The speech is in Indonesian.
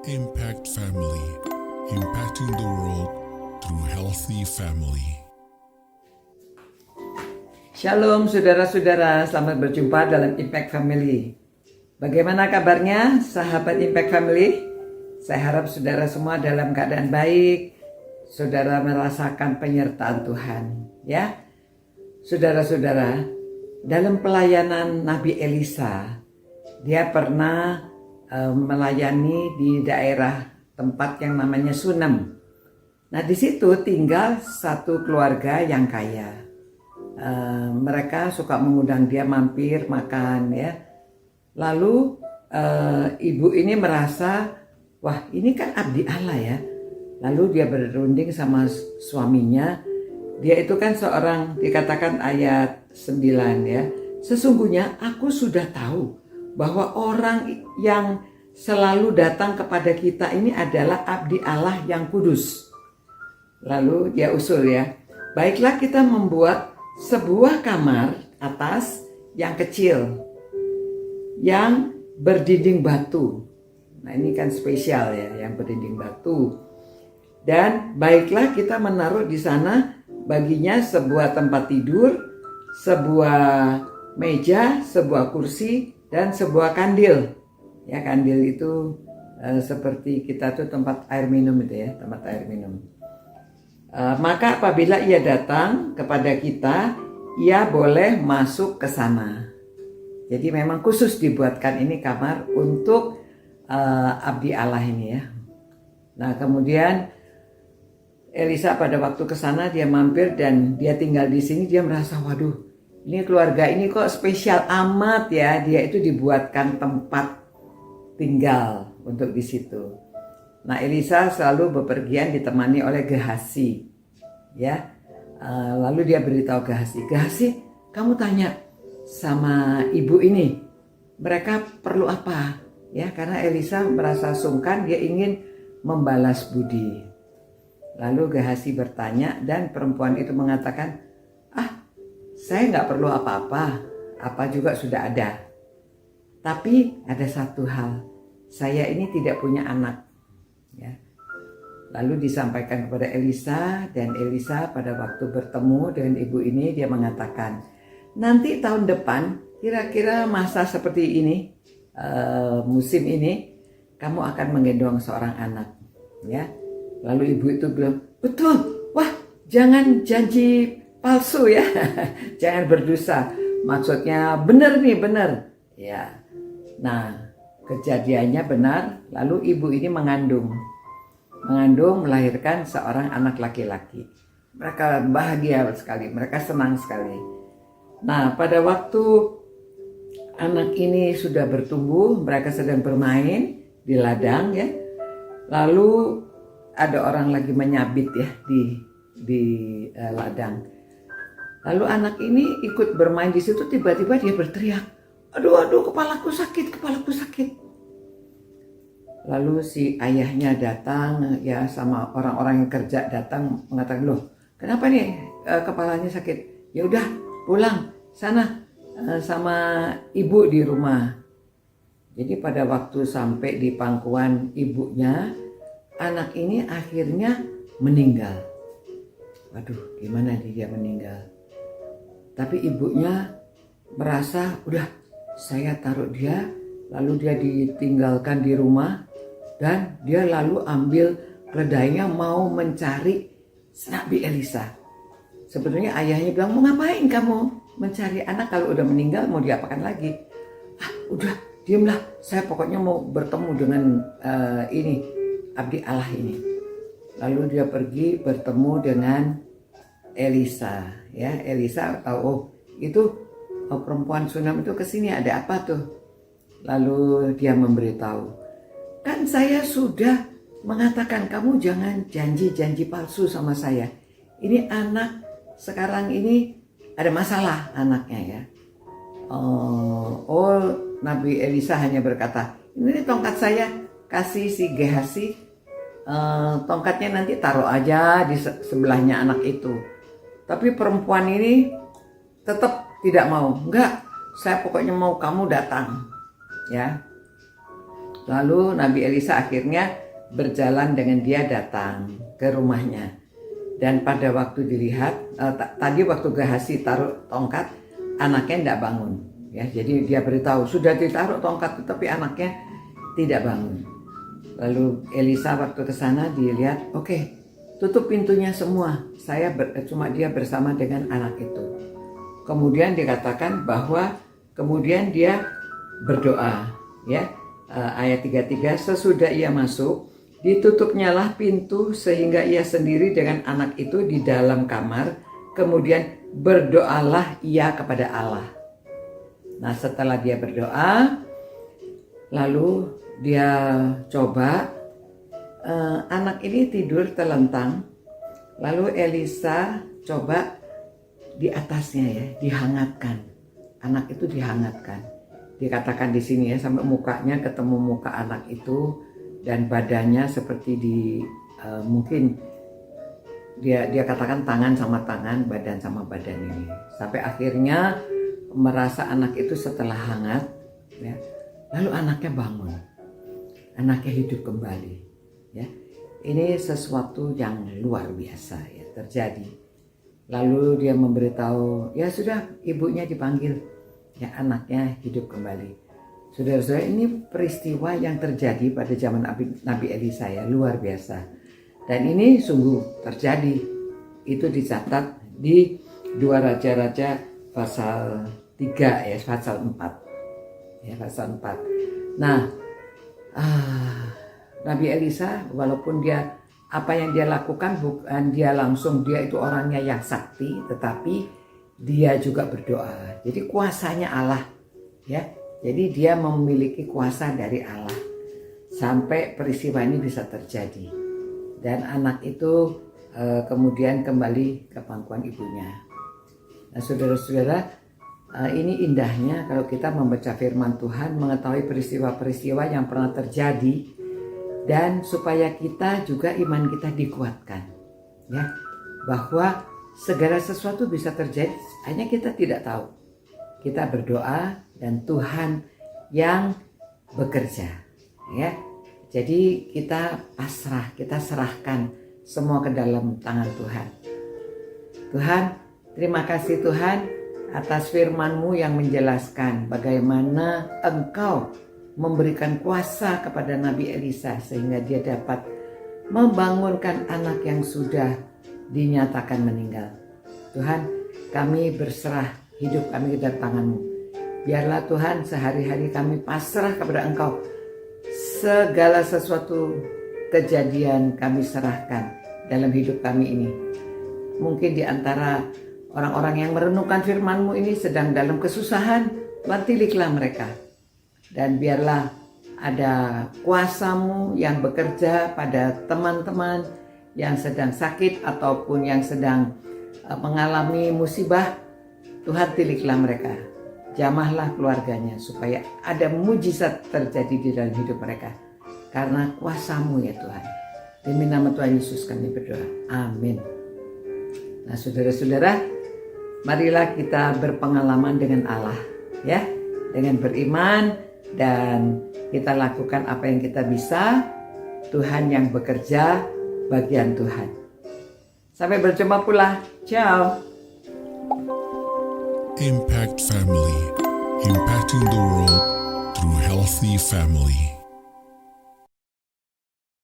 Impact Family, impacting the world through healthy family. Shalom saudara-saudara, selamat berjumpa dalam Impact Family. Bagaimana kabarnya sahabat Impact Family? Saya harap saudara semua dalam keadaan baik. Saudara merasakan penyertaan Tuhan, ya. Saudara-saudara, dalam pelayanan Nabi Elisa, dia pernah melayani di daerah tempat yang namanya Sunem. Nah, di situ tinggal satu keluarga yang kaya. Mereka suka mengundang dia mampir makan, ya. Lalu ibu ini merasa, wah ini kan abdi Allah ya. Lalu dia berunding sama suaminya. Dia itu kan seorang, dikatakan ayat 9 ya. Sesungguhnya aku sudah tahu bahwa orang yang selalu datang kepada kita ini adalah abdi Allah yang kudus. Lalu dia usul ya, baiklah kita membuat sebuah kamar atas yang kecil, yang berdinding batu. Nah ini kan spesial ya, yang berdinding batu. Dan baiklah kita menaruh di sana baginya sebuah tempat tidur, sebuah meja, sebuah kursi, dan sebuah kandil. Ya, kandil itu seperti kita tuh tempat air minum itu ya, tempat air minum. Maka apabila ia datang kepada kita, ia boleh masuk ke sana. Jadi memang khusus dibuatkan ini kamar untuk abdi Allah ini ya. Nah kemudian Elisa pada waktu ke sana dia mampir dan dia tinggal di sini, dia merasa waduh, ini keluarga ini kok spesial amat ya, dia itu dibuatkan tempat tinggal untuk di situ. Nah, Elisa selalu bepergian ditemani oleh Gehasi, ya. Lalu dia beritahu Gehasi, kamu tanya sama ibu ini, mereka perlu apa? Ya, karena Elisa merasa sungkan, dia ingin membalas budi. Lalu Gehasi bertanya dan perempuan itu mengatakan, saya nggak perlu apa-apa, apa juga sudah ada. Tapi ada satu hal, saya ini tidak punya anak. Ya. Lalu disampaikan kepada Elisa, dan Elisa pada waktu bertemu dengan ibu ini dia mengatakan, nanti tahun depan kira-kira masa seperti ini, musim ini, kamu akan menggendong seorang anak. Ya. Lalu ibu itu bilang, betul, wah jangan janji palsu ya, jangan berdosa. Maksudnya benar nih, benar. Ya, nah kejadiannya benar. Lalu ibu ini mengandung, melahirkan seorang anak laki-laki. Mereka bahagia sekali, mereka senang sekali. Nah pada waktu anak ini sudah bertumbuh, mereka sedang bermain di ladang ya. Lalu ada orang lagi menyabit ya di ladang. Lalu anak ini ikut bermain di situ, tiba-tiba dia berteriak, aduh, kepalaku sakit. Lalu si ayahnya datang ya, sama orang-orang yang kerja datang mengatakan, loh kenapa nih kepalanya sakit? Ya udah pulang sana sama ibu di rumah. Jadi pada waktu sampai di pangkuan ibunya, anak ini akhirnya meninggal. Waduh, gimana dia meninggal? Tapi ibunya merasa udah saya taruh dia, lalu dia ditinggalkan di rumah, dan dia lalu ambil keledainya mau mencari Nabi Elisa. Sebetulnya ayahnya bilang, mau ngapain kamu mencari anak kalau udah meninggal, mau diapakan lagi? Udah diamlah, saya pokoknya mau bertemu dengan ini abdi Allah ini. Lalu dia pergi bertemu dengan Elisa, ya. Elisa tahu, itu perempuan Sunem itu kesini, ada apa tuh? Lalu dia memberitahu, kan saya sudah mengatakan kamu jangan janji palsu sama saya. Ini anak sekarang ini ada masalah anaknya ya. Nabi Elisa hanya berkata, ini tongkat saya, kasih si Gehasi, tongkatnya nanti taruh aja di sebelahnya anak itu. Tapi perempuan ini tetap tidak mau. Enggak, saya pokoknya mau kamu datang. Ya. Lalu Nabi Elisa akhirnya berjalan dengan dia datang ke rumahnya. Dan pada waktu dilihat, tadi waktu Gehazi taruh tongkat, anaknya tidak bangun. Ya, jadi dia beritahu sudah ditaruh tongkat, tapi anaknya tidak bangun. Lalu Elisa waktu ke sana dilihat, oke, tutup pintunya semua. Cuma dia bersama dengan anak itu. Kemudian dikatakan bahwa kemudian dia berdoa, ya. Ayat 33, sesudah ia masuk, ditutupnyalah pintu sehingga ia sendiri dengan anak itu di dalam kamar. Kemudian berdoalah ia kepada Allah. Nah, setelah dia berdoa, lalu dia coba, anak ini tidur telentang. Lalu Elisa coba di atasnya ya, dihangatkan. Anak itu dihangatkan. Dikatakan di sini ya, sampai mukanya ketemu muka anak itu dan badannya seperti mungkin dia katakan tangan sama tangan, badan sama badan ini. Sampai akhirnya merasa anak itu setelah hangat, ya, lalu anaknya bangun, anaknya hidup kembali. Ya, ini sesuatu yang luar biasa ya terjadi. Lalu dia memberitahu, ya sudah, ibunya dipanggil, ya anaknya hidup kembali. Saudara-saudara, ini peristiwa yang terjadi pada zaman Nabi Elisa ya, luar biasa. Dan ini sungguh terjadi. Itu dicatat di 2 Raja-Raja pasal 3 ya, pasal 4. Ya, pasal 4. Nah, Nabi Elisa walaupun dia apa yang dia lakukan bukan dia itu orangnya yang sakti, tetapi dia juga berdoa. Jadi kuasanya Allah, ya. Jadi dia memiliki kuasa dari Allah sampai peristiwa ini bisa terjadi. Dan anak itu kemudian kembali ke pangkuan ibunya. Nah, saudara-saudara, ini indahnya kalau kita membaca firman Tuhan, mengetahui peristiwa-peristiwa yang pernah terjadi, dan supaya kita juga iman kita dikuatkan, ya, bahwa segala sesuatu bisa terjadi, hanya kita tidak tahu. Kita berdoa dan Tuhan yang bekerja, ya. Jadi kita pasrah, kita serahkan semua ke dalam tangan Tuhan. Tuhan, terima kasih Tuhan atas firman-Mu yang menjelaskan bagaimana Engkau memberikan kuasa kepada Nabi Elisa sehingga dia dapat membangunkan anak yang sudah dinyatakan meninggal. Tuhan, kami berserah hidup kami ke dalam tangan-Mu. Biarlah Tuhan sehari-hari kami pasrah kepada Engkau. Segala sesuatu kejadian kami serahkan dalam hidup kami ini. Mungkin di antara orang-orang yang merenungkan firman-Mu ini sedang dalam kesusahan, Tuhan tiliklah mereka. Dan biarlah ada kuasa-Mu yang bekerja pada teman-teman yang sedang sakit ataupun yang sedang mengalami musibah. Tuhan tiliklah mereka, jamahlah keluarganya supaya ada mujizat terjadi di dalam hidup mereka karena kuasa-Mu ya Tuhan. Demi nama Tuhan Yesus kami berdoa, amin. Nah saudara-saudara, marilah kita berpengalaman dengan Allah ya, dengan beriman, dan kita lakukan apa yang kita bisa. Tuhan yang bekerja, bagian Tuhan. Sampai berjumpa pula. Ciao. Impact Family, impacting the world through healthy family.